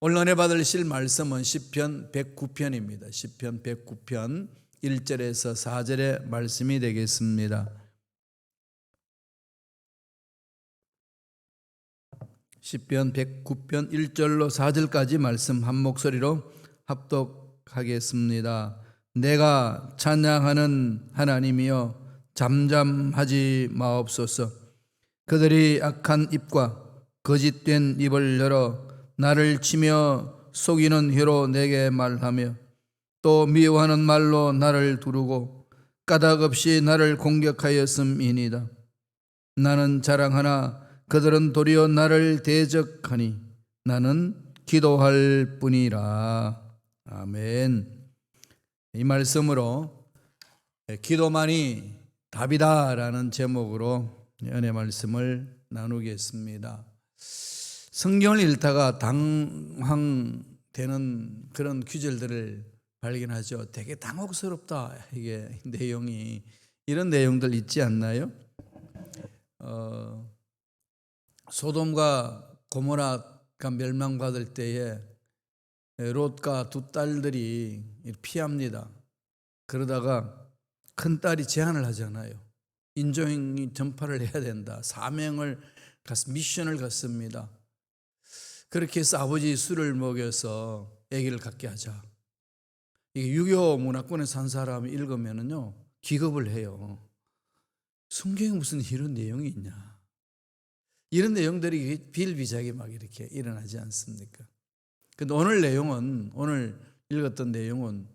오늘 은혜 받으실 말씀은 시편 109편입니다. 시편 109편 1절에서 4절의 말씀이 되겠습니다. 시편 109편 1절로 4절까지 말씀 한 목소리로 합독하겠습니다. 내가 찬양하는 하나님이여 잠잠하지 마옵소서. 그들이 악한 입과 거짓된 입을 열어 나를 치며 속이는 혀로 내게 말하며 또 미워하는 말로 나를 두르고 까닭없이 나를 공격하였음이니이다. 나는 자랑하나 그들은 도리어 나를 대적하니 나는 기도할 뿐이라. 아멘. 이 말씀으로 기도만이 답이다라는 제목으로 은혜 말씀을 나누겠습니다. 성경을 읽다가 당황되는 그런 구절들을 발견하죠. 되게 당혹스럽다, 이게 내용이. 이런 내용들 있지 않나요? 소돔과 고모라가 멸망받을 때에 롯과 두 딸들이 피합니다. 그러다가 큰 딸이 제안을 하잖아요. 인종이 전파를 해야 된다. 미션을 갖습니다. 그렇게 해서 아버지 술을 먹여서 아기를 갖게 하자. 이게 유교 문화권에 산 사람이 읽으면은요 기겁을 해요. 성경에 무슨 이런 내용이 있냐? 이런 내용들이 비일비재하게 막 이렇게 일어나지 않습니까? 근데 오늘 읽었던 내용은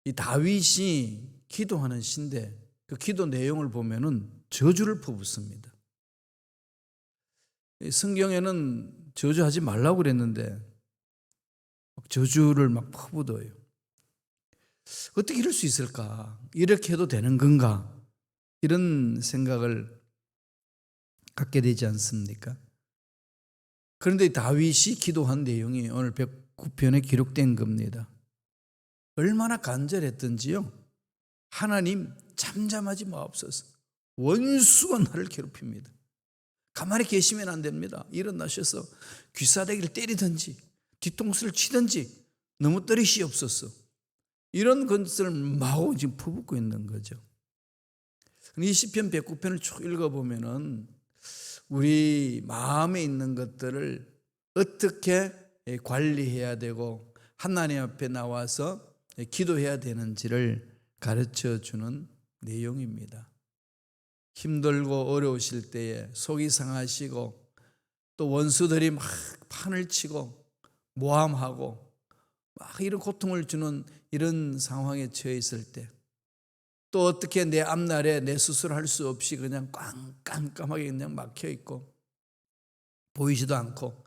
이 다윗이 기도하는 시인데 그 기도 내용을 보면은 저주를 퍼붓습니다. 성경에는 저주하지 말라고 그랬는데 저주를 막 퍼붓어요. 어떻게 이럴 수 있을까? 이렇게 해도 되는 건가? 이런 생각을 갖게 되지 않습니까? 그런데 다윗이 기도한 내용이 오늘 109편에 기록된 겁니다. 얼마나 간절했던지요. 하나님 잠잠하지 마옵소서. 원수가 나를 괴롭힙니다. 가만히 계시면 안 됩니다. 일어나셔서 귀사대기를 때리든지 뒤통수를 치든지 넘어뜨리시옵소서. 이런 것을 마구 지금 퍼붓고 있는 거죠. 이 시편 109편을 쭉 읽어보면은 우리 마음에 있는 것들을 어떻게 관리해야 되고 하나님 앞에 나와서 기도해야 되는지를 가르쳐 주는 내용입니다. 힘들고 어려우실 때에 속이 상하시고 또 원수들이 막 판을 치고 모함하고 막 이런 고통을 주는 이런 상황에 처해 있을 때 또 어떻게 내 앞날에 내 스스로 할 수 없이 그냥 깜깜하게 그냥 막혀 있고 보이지도 않고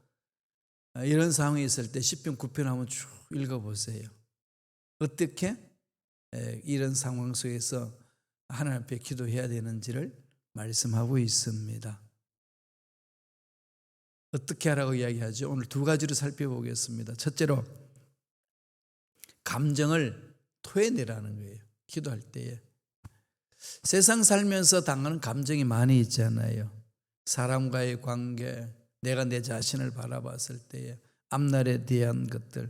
이런 상황에 있을 때 시편 9편 한번 쭉 읽어보세요. 어떻게 이런 상황 속에서 하나님 앞에 기도해야 되는지를 말씀하고 있습니다. 어떻게 하라고 이야기하죠? 오늘 두 가지로 살펴보겠습니다. 첫째로 감정을 토해내라는 거예요. 기도할 때에. 세상 살면서 당하는 감정이 많이 있잖아요. 사람과의 관계, 내가 내 자신을 바라봤을 때에 앞날에 대한 것들,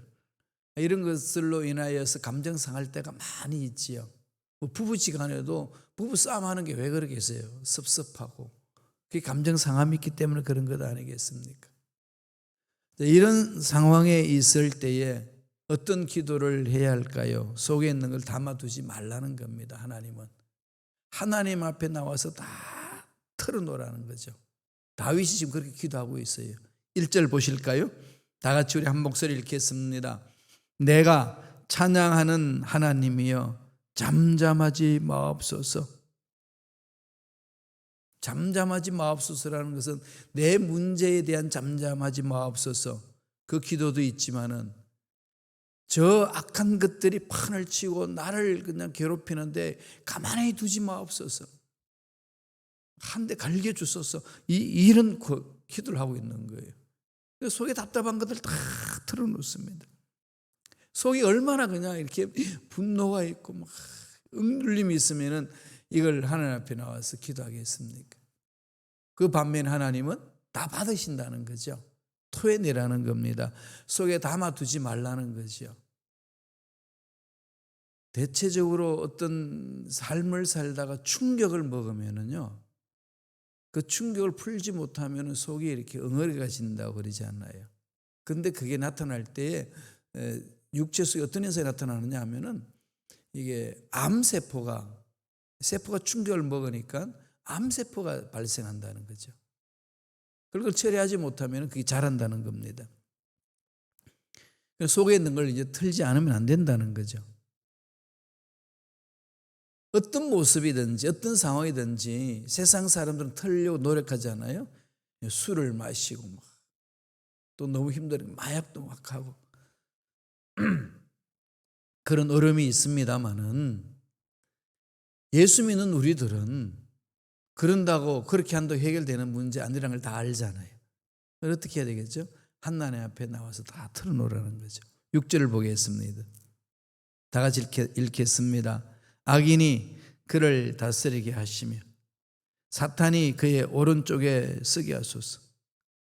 이런 것들로 인하여서 감정 상할 때가 많이 있지요. 부부지간에도 부부싸움하는 게 왜 그러겠어요? 섭섭하고 그게 감정 상함이 있기 때문에 그런 것 아니겠습니까? 이런 상황에 있을 때에 어떤 기도를 해야 할까요? 속에 있는 걸 담아두지 말라는 겁니다. 하나님 앞에 나와서 다 털어놓으라는 거죠. 다윗이 지금 그렇게 기도하고 있어요. 1절 보실까요? 다 같이 우리 한 목소리 읽겠습니다. 내가 찬양하는 하나님이여 잠잠하지 마옵소서. 잠잠하지 마옵소서라는 것은 내 문제에 대한 잠잠하지 마옵소서. 그 기도도 있지만은 저 악한 것들이 판을 치고 나를 그냥 괴롭히는데 가만히 두지 마옵소서. 한 대 갈겨 주소서. 이런 기도를 하고 있는 거예요. 속에 답답한 것들 다 털어놓습니다. 속이 얼마나 그냥 이렇게 분노가 있고 막 억눌림이 있으면은 이걸 하나님 앞에 나와서 기도하겠습니까? 그 반면 하나님은 다 받으신다는 거죠. 토해내라는 겁니다. 속에 담아두지 말라는 거죠. 대체적으로 어떤 삶을 살다가 충격을 먹으면은요, 그 충격을 풀지 못하면 속이 이렇게 엉어리가 진다고 그러지 않나요? 근데 그게 나타날 때에 육체 속에 어떤 현상이 나타나느냐 하면은 이게 세포가 충격을 먹으니까 암세포가 발생한다는 거죠. 그걸 처리하지 못하면 그게 자란다는 겁니다. 속에 있는 걸 이제 털지 않으면 안 된다는 거죠. 어떤 모습이든지 어떤 상황이든지 세상 사람들은 털려고 노력하잖아요. 술을 마시고 또 너무 힘들으면 마약도 막 하고 그런 어려움이 있습니다만은 예수 믿는 우리들은 그런다고 그렇게 한다고 해결되는 문제 아니라는 걸 다 알잖아요. 어떻게 해야 되겠죠? 하나님 앞에 나와서 다 털어놓으라는 거죠. 6절을 보겠습니다. 다 같이 읽겠습니다. 악인이 그를 다스리게 하시며 사탄이 그의 오른쪽에 쓰게 하소서.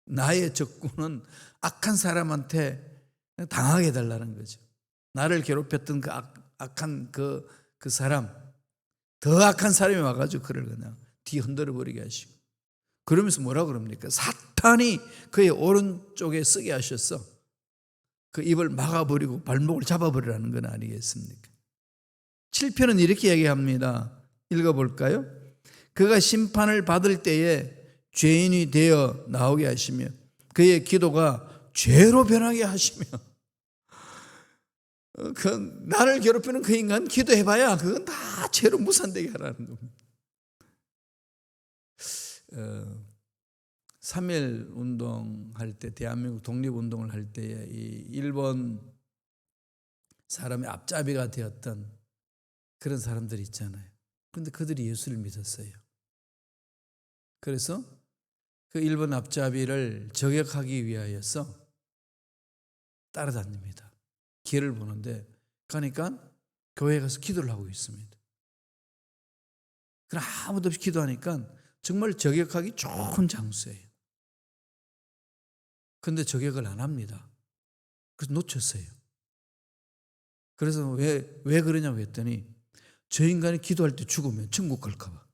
나의 적군은 악한 사람한테 당하게 해달라는 거죠. 나를 괴롭혔던 그 악한 그 사람, 더 악한 사람이 와가지고 그를 그냥 뒤 흔들어 버리게 하시고, 그러면서 뭐라 그럽니까? 사탄이 그의 오른쪽에 쓰게 하셨어. 그 입을 막아버리고 발목을 잡아버리라는 건 아니겠습니까? 7편은 이렇게 얘기합니다. 읽어볼까요? 그가 심판을 받을 때에 죄인이 되어 나오게 하시며 그의 기도가 죄로 변하게 하시며, 나를 괴롭히는 그 인간 기도해봐야 그건 다 죄로 무산되게 하라는 겁니다. 3.1 운동할 때, 대한민국 독립운동을 할 때에 이 일본 사람의 앞잡이가 되었던 그런 사람들이 있잖아요. 그런데 그들이 예수를 믿었어요. 그래서 그 일본 앞잡이를 저격하기 위하여서 따라다닙니다. 길을 보는데 가니까 교회에 가서 기도를 하고 있습니다. 그럼 아무도 없이 기도하니까 정말 저격하기 좋은 장소예요. 그런데 저격을 안 합니다. 그래서 놓쳤어요. 그래서 왜 그러냐고 했더니 저 인간이 기도할 때 죽으면 천국 갈까 봐.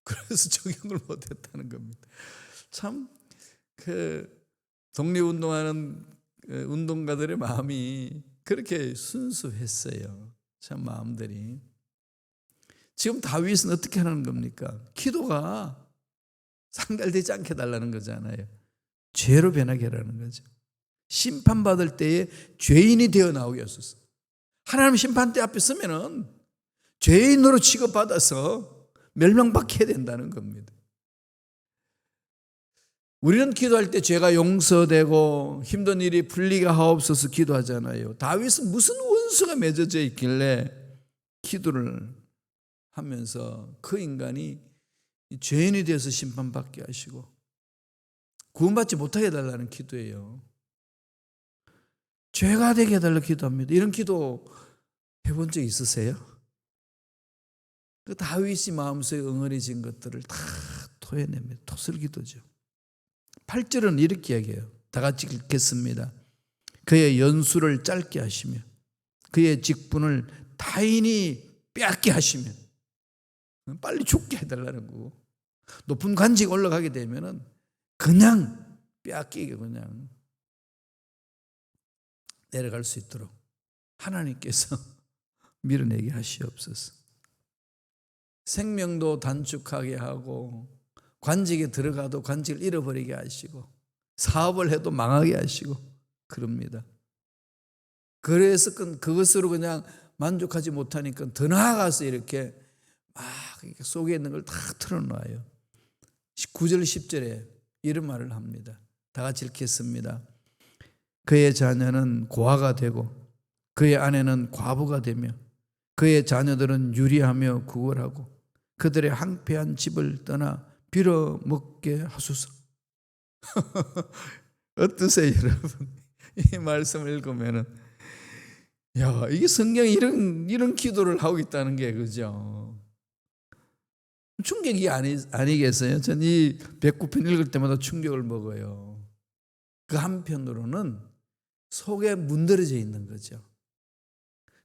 그래서 적용을 못했다는 겁니다. 참 독립운동하는 운동가들의 마음이 그렇게 순수했어요. 참 마음들이. 지금 다윗은 어떻게 하는 겁니까? 기도가 상달되지 않게 해달라는 거잖아요. 죄로 변하게 하라는 거죠. 심판받을 때에 죄인이 되어 나오게 하소서. 하나님 심판대 앞에 서면은 죄인으로 취급받아서 멸망받게 된다는 겁니다. 우리는 기도할 때 죄가 용서되고 힘든 일이 풀리게 하옵소서 기도하잖아요. 다윗은 무슨 원수가 맺어져 있길래 기도를 하면서 그 인간이 죄인이 되어서 심판받게 하시고 구원받지 못하게 해달라는 기도예요. 죄가 되게 해달라고 기도합니다. 이런 기도 해본 적 있으세요? 그 다윗이 마음속에 응어리진 것들을 다 토해냅니다. 토설기도죠. 8절은 이렇게 이야기해요. 다 같이 읽겠습니다. 그의 연수를 짧게 하시며 그의 직분을 타인이 빼앗게 하시며, 빨리 죽게 해달라는 거고, 높은 관직 올라가게 되면은 그냥 빼앗기게 그냥 내려갈 수 있도록 하나님께서 밀어내게 하시옵소서. 생명도 단축하게 하고 관직에 들어가도 관직을 잃어버리게 하시고 사업을 해도 망하게 하시고 그럽니다. 그래서 그것으로 그냥 만족하지 못하니까 더 나아가서 이렇게 막 속에 있는 걸 다 털어놔요. 9절 10절에 이런 말을 합니다. 다 같이 읽겠습니다. 그의 자녀는 고아가 되고 그의 아내는 과부가 되며 그의 자녀들은 유리하며 구걸하고 그들의 황폐한 집을 떠나 빌어먹게 하소서. 어떠세요 여러분? 이 말씀을 읽으면은 이게 성경에 이런 기도를 하고 있다는 게 그죠? 충격이 아니겠어요? 전 이 109편 읽을 때마다 충격을 먹어요. 그 한편으로는 속에 문드러져 있는 거죠.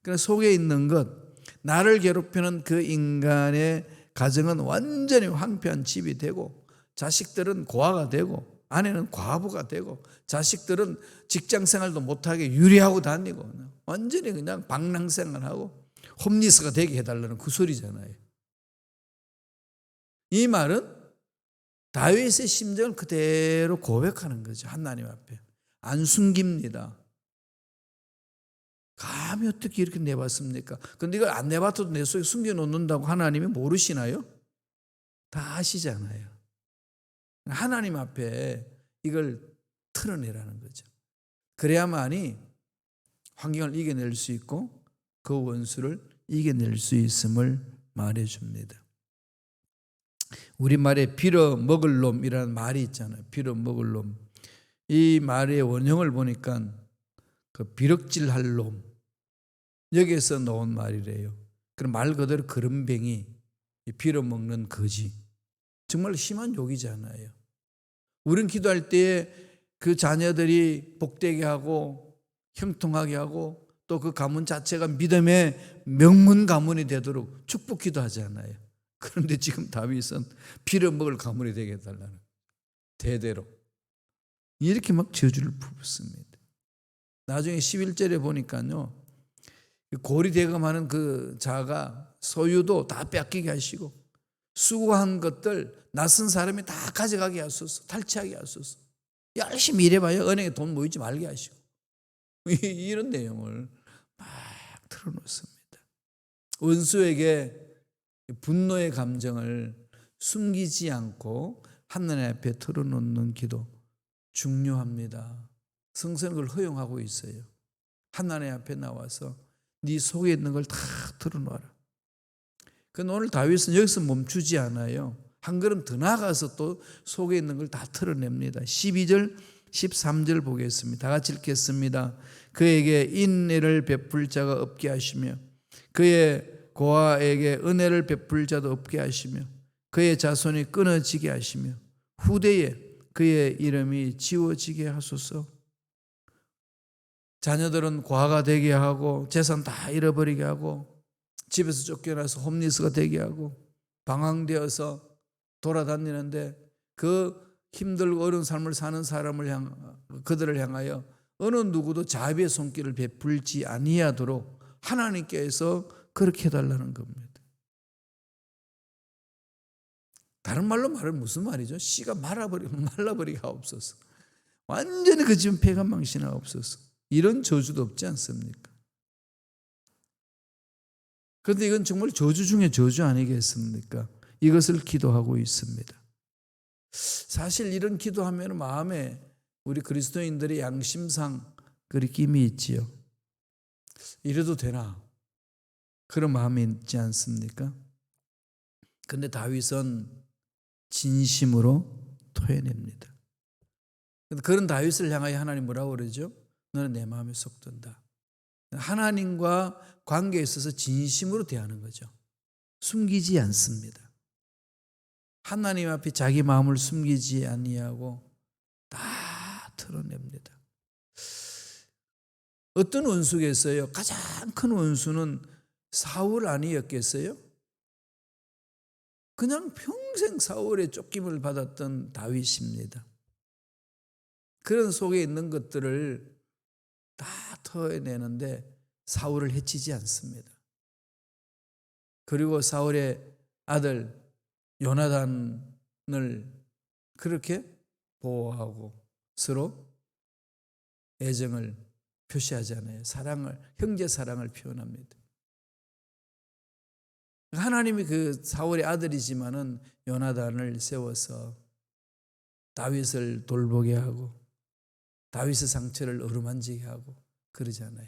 그래서 속에 있는 것, 나를 괴롭히는 그 인간의 가정은 완전히 황폐한 집이 되고, 자식들은 고아가 되고, 아내는 과부가 되고, 자식들은 직장 생활도 못하게 유리하고 다니고, 완전히 그냥 방랑생활하고 홈리스가 되게 해달라는 그 소리잖아요. 이 말은 다윗의 심정을 그대로 고백하는 거죠. 하나님 앞에. 안 숨깁니다. 감히 어떻게 이렇게 내봤습니까? 근데 이걸 안 내봤어도 내 속에 숨겨놓는다고 하나님이 모르시나요? 다 아시잖아요. 하나님 앞에 이걸 털어내라는 거죠. 그래야만이 환경을 이겨낼 수 있고 그 원수를 이겨낼 수 있음을 말해줍니다. 우리말에 빌어먹을 놈이라는 말이 있잖아요. 빌어먹을 놈. 이 말의 원형을 보니까 그 비럭질할 놈, 여기에서 나온 말이래요. 그럼 말 그대로 거름뱅이, 빌어먹는 거지. 정말 심한 욕이잖아요. 우린 기도할 때 그 자녀들이 복되게 하고 형통하게 하고 또 그 가문 자체가 믿음의 명문 가문이 되도록 축복 기도하잖아요. 그런데 지금 다윗은 빌어먹을 가문이 되게 해달라는, 대대로 이렇게 막 저주를 부었습니다. 나중에 11절에 보니까요, 고리 대금하는 그 자가 소유도 다 뺏기게 하시고 수고한 것들 낯선 사람이 다 가져가게 하소서, 탈취하게 하소서, 열심히 일해봐야 은행에 돈 모이지 말게 하시고, 이런 내용을 막 틀어놓습니다. 원수에게 분노의 감정을 숨기지 않고 하나님 앞에 털어놓는 기도 중요합니다. 성서는 그걸 허용하고 있어요. 하나님 앞에 나와서 네 속에 있는 걸 다 털어놓아라. 그런데 오늘 다윗은 여기서 멈추지 않아요. 한 걸음 더 나아가서 또 속에 있는 걸 다 털어냅니다. 12절 13절 보겠습니다. 다 같이 읽겠습니다. 그에게 인애를 베풀 자가 없게 하시며 그의 고아에게 은혜를 베풀 자도 없게 하시며 그의 자손이 끊어지게 하시며 후대에 그의 이름이 지워지게 하소서. 자녀들은 고아가 되게 하고 재산 다 잃어버리게 하고 집에서 쫓겨나서 홈리스가 되게 하고 방황되어서 돌아다니는데 그 힘들고 어려운 삶을 사는 사람을 그들을 향하여 어느 누구도 자비의 손길을 베풀지 아니하도록 하나님께서 그렇게 해달라는 겁니다. 다른 말로 말하면 무슨 말이죠? 씨가 말라버리게 하옵소서. 완전히 그 집은 폐가망신하옵소서. 이런 저주도 없지 않습니까? 그런데 이건 정말 저주 중에 저주 아니겠습니까? 이것을 기도하고 있습니다. 사실 이런 기도하면 마음에 우리 그리스도인들의 양심상 그리낌이 있지요. 이래도 되나? 그런 마음이 있지 않습니까? 그런데 다윗은 진심으로 토해냅니다. 그런 다윗을 향하여 하나님 뭐라고 그러죠? 너는 내 마음에 쏙 든다. 하나님과 관계에 있어서 진심으로 대하는 거죠. 숨기지 않습니다. 하나님 앞에 자기 마음을 숨기지 아니하고 다 털어냅니다. 어떤 원수겠어요? 가장 큰 원수는 사울 아니었겠어요? 그냥 평생 사울의 쫓김을 받았던 다윗입니다. 그런 속에 있는 것들을 다 털어내는데 사울을 해치지 않습니다. 그리고 사울의 아들 요나단을 그렇게 보호하고 서로 애정을 표시하잖아요. 사랑을, 형제 사랑을 표현합니다. 하나님이 그 사울의 아들이지만은 요나단을 세워서 다윗을 돌보게 하고 다윗의 상처를 어루만지게 하고 그러잖아요.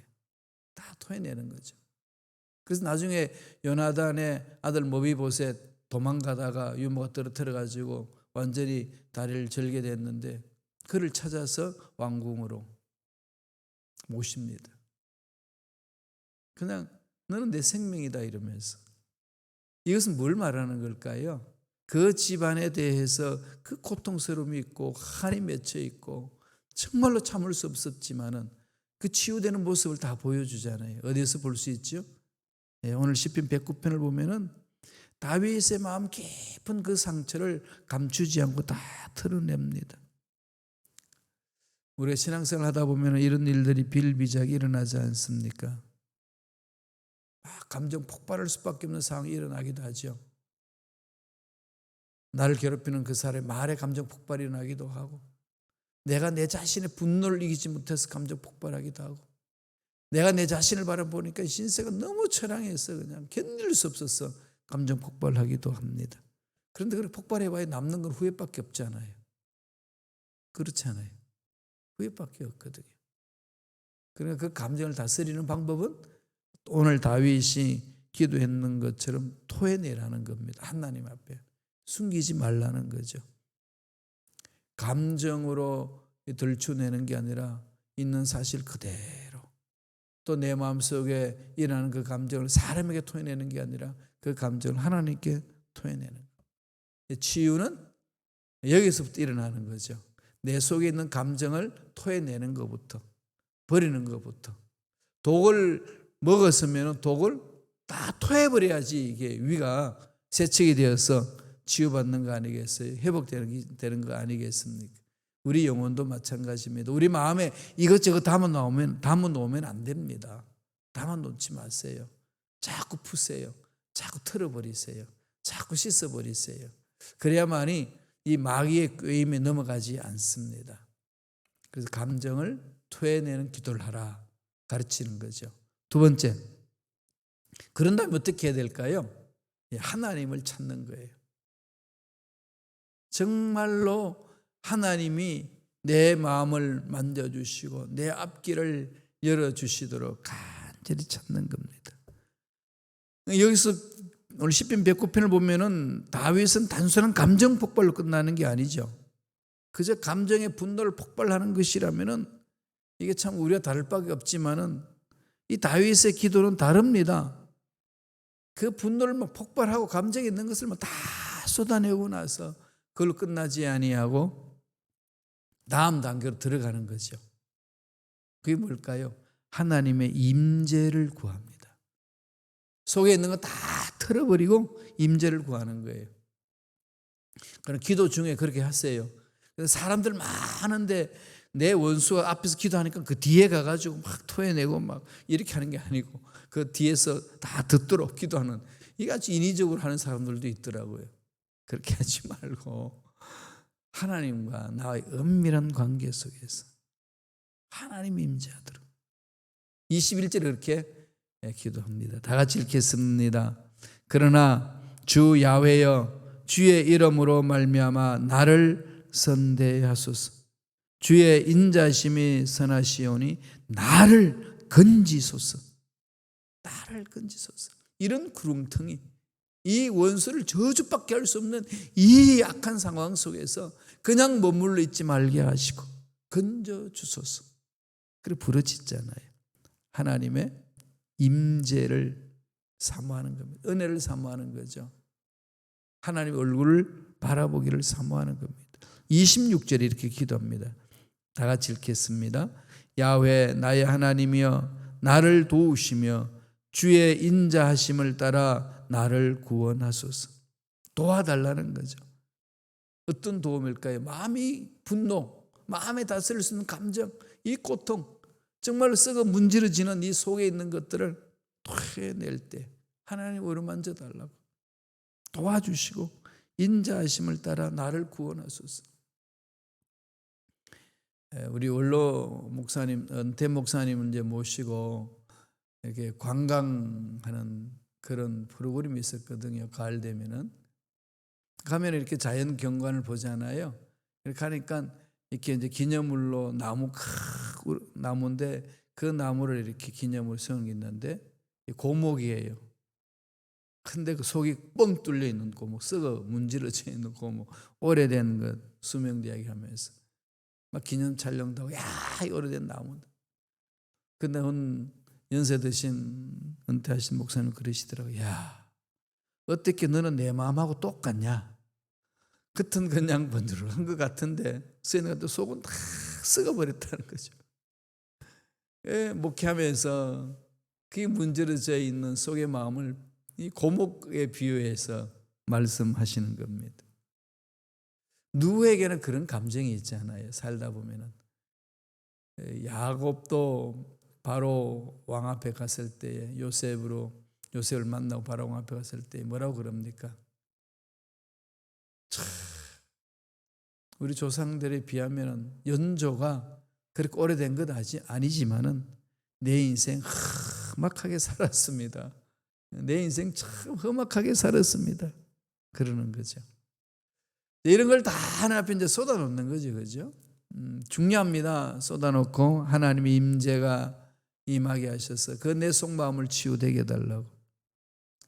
다 토해내는 거죠. 그래서 나중에 요나단의 아들 모비보셋 도망가다가 유모가 떨어뜨려가지고 완전히 다리를 절게 됐는데 그를 찾아서 왕궁으로 모십니다. 그냥 너는 내 생명이다 이러면서. 이것은 뭘 말하는 걸까요? 그 집안에 대해서 그 고통스러움이 있고 한이 맺혀 있고 정말로 참을 수 없었지만은 그 치유되는 모습을 다 보여주잖아요. 어디서 볼 수 있죠? 오늘 시편 109편을 보면은 다윗의 마음 깊은 그 상처를 감추지 않고 다 털어냅니다. 우리가 신앙생활 하다 보면 이런 일들이 비일비재하게 일어나지 않습니까? 감정 폭발할 수밖에 없는 상황이 일어나기도 하죠. 나를 괴롭히는 그 사람의 말에 감정 폭발이 일어나기도 하고, 내가 내 자신의 분노를 이기지 못해서 감정 폭발하기도 하고, 내가 내 자신을 바라보니까 신세가 너무 처량해서 그냥 견딜 수 없어서 감정 폭발하기도 합니다. 그런데 그렇게 폭발해봐야 남는 건 후회밖에 없잖아요. 그렇잖아요. 후회밖에 없거든요. 그러니까 그 감정을 다스리는 방법은 오늘 다윗이 기도했는 것처럼 토해내라는 겁니다. 하나님 앞에 숨기지 말라는 거죠. 감정으로 들추내는 게 아니라 있는 사실 그대로, 또 내 마음속에 일어나는 그 감정을 사람에게 토해내는 게 아니라 그 감정을 하나님께 토해내는 거예요. 치유는 여기서부터 일어나는 거죠. 내 속에 있는 감정을 토해내는 것부터, 버리는 것부터. 독을 먹었으면 독을 다 토해버려야지 이게 위가 세척이 되어서 치유받는 거 아니겠어요? 회복되는 거 아니겠습니까? 우리 영혼도 마찬가지입니다. 우리 마음에 이것저것 담아놓으면 안 됩니다. 담아놓지 마세요. 자꾸 푸세요. 자꾸 털어버리세요. 자꾸 씻어버리세요. 그래야만이 이 마귀의 꾀임에 넘어가지 않습니다. 그래서 감정을 토해내는 기도를 하라 가르치는 거죠. 두 번째, 그런다면 어떻게 해야 될까요? 하나님을 찾는 거예요. 정말로 하나님이 내 마음을 만져주시고 내 앞길을 열어주시도록 간절히 찾는 겁니다. 여기서 오늘 시편 109편을 보면은 다윗은 단순한 감정 폭발로 끝나는 게 아니죠. 그저 감정의 분노를 폭발하는 것이라면은 이게 참 우리와 다를 바가 없지만은 이 다윗의 기도는 다릅니다. 그 분노를 막 폭발하고 감정이 있는 것을 막 다 쏟아내고 나서 그걸로 끝나지 아니하고 다음 단계로 들어가는 거죠. 그게 뭘까요? 하나님의 임재를 구합니다. 속에 있는 거 다 털어버리고 임재를 구하는 거예요. 그럼 기도 중에 그렇게 하세요. 사람들 많은데 내 원수가 앞에서 기도하니까 그 뒤에 가가지고 막 토해내고 막 이렇게 하는 게 아니고 그 뒤에서 다 듣도록 기도하는, 이게 아주 인위적으로 하는 사람들도 있더라고요. 그렇게 하지 말고 하나님과 나의 은밀한 관계 속에서 하나님 임재하도록 21절에 그렇게 기도합니다. 다 같이 읽겠습니다. 그러나 주 야훼여 주의 이름으로 말미암아 나를 선대하소서. 주의 인자심이 선하시오니 나를 건지소서. 나를 건지소서. 이런 구렁텅이, 이 원수를 저주밖에 할 수 없는 이 악한 상황 속에서 그냥 머물러 있지 말게 하시고 건져주소서. 그래 부르짖잖아요. 하나님의 임재를 사모하는 겁니다. 은혜를 사모하는 거죠. 하나님의 얼굴을 바라보기를 사모하는 겁니다. 26절에 이렇게 기도합니다. 다 같이 읽겠습니다. 야훼 나의 하나님이여 나를 도우시며 주의 인자하심을 따라 나를 구원하소서. 도와달라는 거죠. 어떤 도움일까요? 마음이 분노, 마음에 다스릴 수 있는 감정, 이 고통, 정말로 썩어 문지러지는 이 속에 있는 것들을 토해낼 때 하나님 어루만져 달라고 도와주시고 인자하심을 따라 나를 구원하소서. 우리 원로 목사님, 은퇴 목사님을 이제 모시고 이렇게 관광하는 그런 프로그램이 있었거든요. 가을 되면은 가면 이렇게 자연 경관을 보잖아요. 이렇게 하니까 이렇게 이제 기념물로 나무인데 그 나무를 이렇게 기념으로 세운 게 있는데 고목이에요. 근데 그 속이 뻥 뚫려 있는 고목, 썩어 문지러져 있는 고목, 오래된 것 수명도 이야기하면서 막 기념 촬영도 하고, 야, 이 오래된 나무다. 근데 연세 드신 은퇴하신 목사님 그러시더라고요. 야, 어떻게 너는 내 마음하고 똑같냐? 겉은 그냥 번들어간 것 같은데 쓰이는 것도 속은 다 썩어버렸다는 거죠. 목회하면서 그게 문제러져 있는 속의 마음을 이 고목에 비유해서 말씀하시는 겁니다. 누구에게는 그런 감정이 있잖아요. 살다 보면은. 야곱도 바로 왕 앞에 갔을 때 요셉을 만나고 바로 왕 앞에 갔을 때 뭐라고 그럽니까? 우리 조상들에 비하면 연조가 그렇게 오래된 것 아니지만은 내 인생 험악하게 살았습니다. 내 인생 참 험악하게 살았습니다. 그러는 거죠. 이런 걸 다 하나님 앞에 이제 쏟아놓는 거죠, 그죠? 중요합니다. 쏟아놓고 하나님의 임재가 임하게 하셔서 그 내 속마음을 치유되게 해달라고,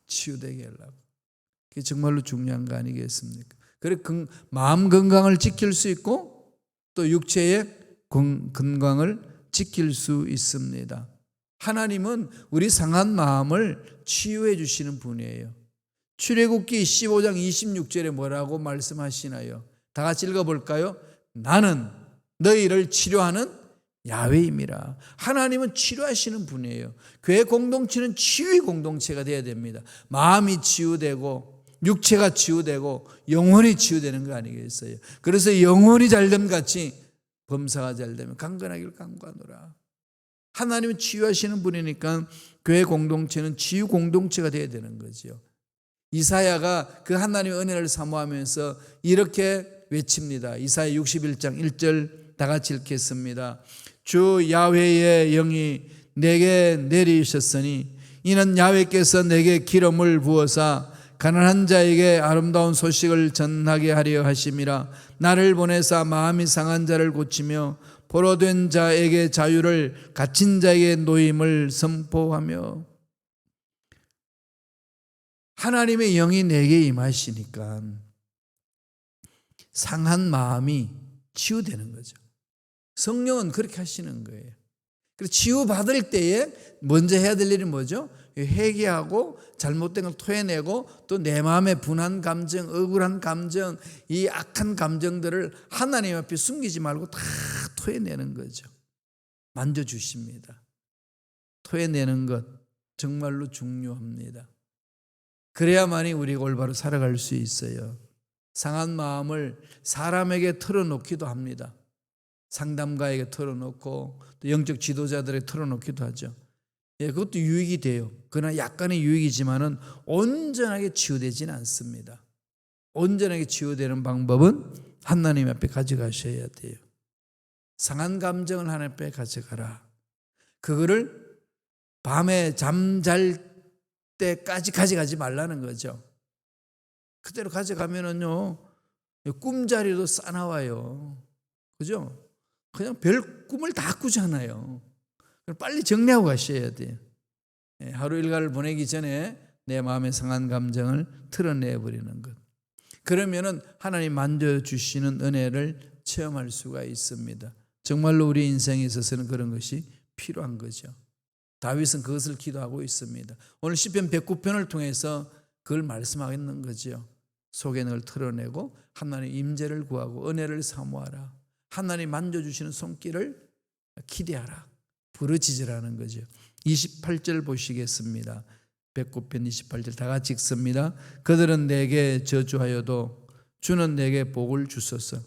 치유되게 하려고. 그게 정말로 중요한 거 아니겠습니까? 그래 마음 건강을 지킬 수 있고 또 육체의 건강을 지킬 수 있습니다. 하나님은 우리 상한 마음을 치유해 주시는 분이에요. 출애굽기 15장 26절에 뭐라고 말씀하시나요? 다 같이 읽어볼까요? 나는 너희를 치료하는 야훼임이라. 하나님은 치료하시는 분이에요. 교회 공동체는 치유의 공동체가 되어야 됩니다. 마음이 치유되고 육체가 치유되고 영혼이 치유되는 거 아니겠어요? 그래서 영혼이 잘됨 같이 범사가 잘되면 강건하기를 간구하노라. 하나님은 치유하시는 분이니까 교회 공동체는 치유 공동체가 되어야 되는 거죠. 이사야가 그 하나님의 은혜를 사모하면서 이렇게 외칩니다. 이사야 61장 1절 다 같이 읽겠습니다. 주 야훼의 영이 내게 내리셨으니 이는 야훼께서 내게 기름을 부어사 가난한 자에게 아름다운 소식을 전하게 하려 하심이라. 나를 보내사 마음이 상한 자를 고치며 포로된 자에게 자유를, 갇힌 자에게 노임을 선포하며. 하나님의 영이 내게 임하시니까 상한 마음이 치유되는 거죠. 성령은 그렇게 하시는 거예요. 그래서 치유받을 때에 먼저 해야 될 일이 뭐죠? 회개하고 잘못된 걸 토해내고 또 내 마음의 분한 감정, 억울한 감정, 이 악한 감정들을 하나님 앞에 숨기지 말고 다 토해내는 거죠. 만져주십니다. 토해내는 것 정말로 중요합니다. 그래야만이 우리가 올바로 살아갈 수 있어요. 상한 마음을 사람에게 털어놓기도 합니다. 상담가에게 털어놓고 또 영적 지도자들에게 털어놓기도 하죠. 예, 그것도 유익이 돼요. 그러나 약간의 유익이지만은 온전하게 치유되지는 않습니다. 온전하게 치유되는 방법은 하나님 앞에 가져가셔야 돼요. 상한 감정을 하나님 앞에 가져가라. 그거를 밤에 잠잘 때까지 가져가지 말라는 거죠. 그대로 가져가면은요, 꿈자리도 싸나와요. 그죠? 그냥 별 꿈을 다 꾸잖아요. 빨리 정리하고 가셔야 돼요. 하루 일과를 보내기 전에 내 마음의 상한 감정을 털어내버리는 것. 그러면은 하나님 만져주시는 은혜를 체험할 수가 있습니다. 정말로 우리 인생에 있어서는 그런 것이 필요한 거죠. 다윗은 그것을 기도하고 있습니다. 오늘 시편 109편을 통해서 그걸 말씀하는 거죠. 속에 늘 털어내고 하나님 임재를 구하고 은혜를 사모하라. 하나님 만져주시는 손길을 기대하라. 부르짖으라는 거죠. 28절 보시겠습니다. 109편 28절 다 같이 읽습니다. 그들은 내게 저주하여도 주는 내게 복을 주소서.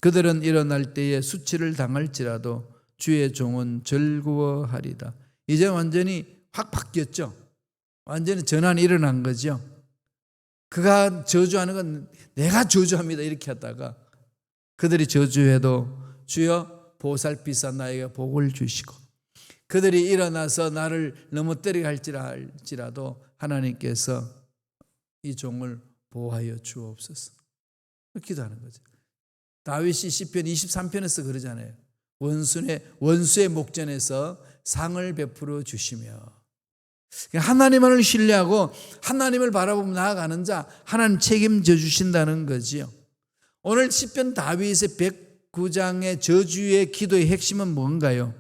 그들은 일어날 때에 수치를 당할지라도 주의 종은 즐거워하리다. 이제 완전히 확 바뀌었죠. 완전히 전환이 일어난 거죠. 그가 저주하는 건 내가 저주합니다 이렇게 하다가 그들이 저주해도 주여 보살피사 나에게 복을 주시고 그들이 일어나서 나를 넘어뜨리게 할지라도 하나님께서 이 종을 보호하여 주옵소서. 기도하는 거죠. 다윗이 시편 23편에서 그러잖아요. 원수의 목전에서 상을 베풀어 주시며. 하나님을 신뢰하고 하나님을 바라보며 나아가는 자 하나님 책임져 주신다는 거지요. 오늘 시편 다윗의 109장의 저주의 기도의 핵심은 뭔가요?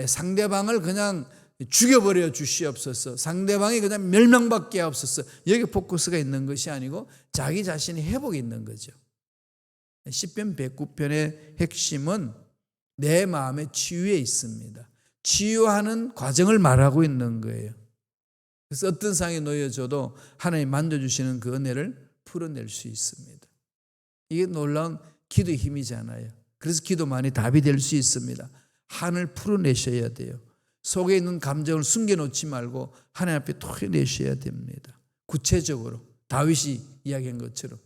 상대방을 그냥 죽여버려 주시옵소서. 상대방이 그냥 멸망밖에 없어서 여기 포커스가 있는 것이 아니고 자기 자신의 회복이 있는 거죠. 시편 109편의 핵심은 내 마음의 치유에 있습니다. 치유하는 과정을 말하고 있는 거예요. 그래서 어떤 상황에 놓여져도 하나님 만져주시는 그 은혜를 풀어낼 수 있습니다. 이게 놀라운 기도의 힘이잖아요. 그래서 기도만이 답이 될 수 있습니다. 한을 풀어내셔야 돼요. 속에 있는 감정을 숨겨놓지 말고 하나님 앞에 토해내셔야 됩니다. 구체적으로 다윗이 이야기한 것처럼.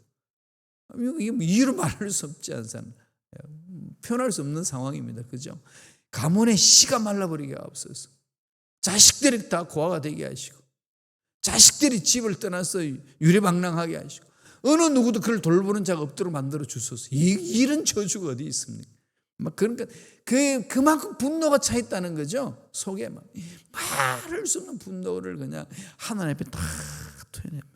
이게 이유로 말할 수 없지 않습니까? 표현할 수 없는 상황입니다. 그죠? 가문의 씨가 말라버리게 하옵소서. 자식들이 다 고아가 되게 하시고 자식들이 집을 떠나서 유리방랑하게 하시고 어느 누구도 그를 돌보는 자가 없도록 만들어 주소서. 이런 저주가 어디 있습니까? 막 그러니까 그만큼 분노가 차 있다는 거죠. 속에 막 말할 수 없는 분노를 그냥 하나님 앞에 다 토해냅니다.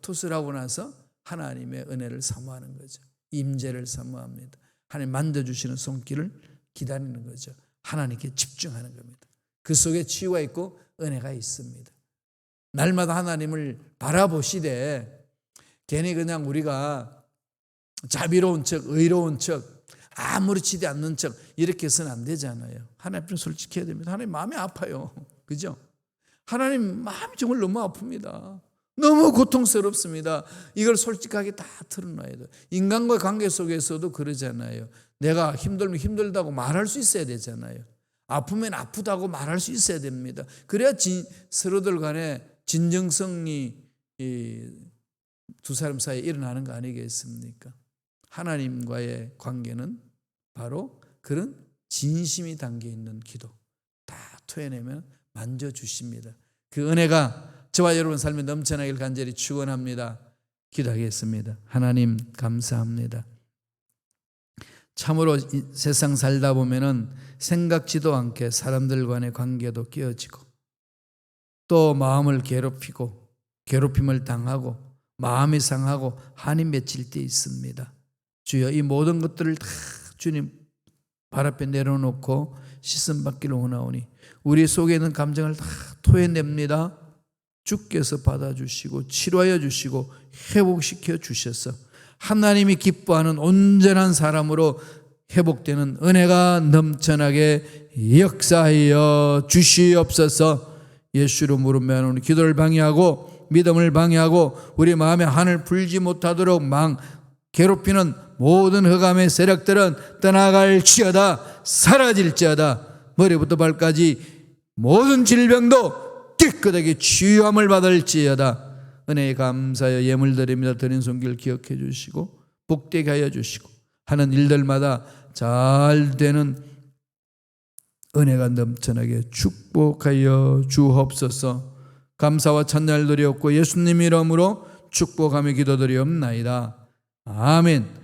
토스를 하고 나서 하나님의 은혜를 사모하는 거죠. 임재를 사모합니다. 하나님 만져주시는 손길을 기다리는 거죠. 하나님께 집중하는 겁니다. 그 속에 치유가 있고 은혜가 있습니다. 날마다 하나님을 바라보시되 괜히 그냥 우리가 자비로운 척, 의로운 척, 아무렇지도 않는 척 이렇게 해서는 안 되잖아요. 하나님 앞에 솔직해야 됩니다. 하나님 마음이 아파요. 그죠? 하나님 마음이 정말 너무 아픕니다. 너무 고통스럽습니다. 이걸 솔직하게 다 털어놔야 돼요. 인간과의 관계 속에서도 그러잖아요. 내가 힘들면 힘들다고 말할 수 있어야 되잖아요. 아프면 아프다고 말할 수 있어야 됩니다. 그래야 서로들 간에 진정성이 두 사람 사이에 일어나는 거 아니겠습니까? 하나님과의 관계는 바로 그런 진심이 담겨있는 기도 다 토해내면 만져주십니다. 그 은혜가 저와 여러분 삶에 넘쳐나길 간절히 축원합니다. 기도하겠습니다. 하나님 감사합니다. 참으로 세상 살다 보면은 생각지도 않게 사람들 간의 관계도 깨어지고 또 마음을 괴롭힘을 당하고 마음이 상하고 한이 맺힐 때 있습니다. 주여 이 모든 것들을 다 주님 발 앞에 내려놓고 씻음 받기를 원하오니 우리 속에 있는 감정을 다 토해냅니다. 주께서 받아주시고 치료하여 주시고 회복시켜 주셔서 하나님이 기뻐하는 온전한 사람으로 회복되는 은혜가 넘쳐나게 역사하여 주시옵소서. 예수로 물으면 기도를 방해하고 믿음을 방해하고 우리 마음에 한을 풀지 못하도록 괴롭히는 모든 흑암의 세력들은 떠나갈지어다 사라질지어다. 머리부터 발까지 모든 질병도 깨끗하게 치유함을 받을지어다. 은혜에 감사하여 예물 드립니다. 드린 손길 기억해 주시고 복되게 하여 주시고 하는 일들마다 잘 되는 은혜가 넘쳐나게 축복하여 주옵소서. 감사와 찬양을 드리옵고 예수님 이름으로 축복하며 기도드리옵나이다. 아멘.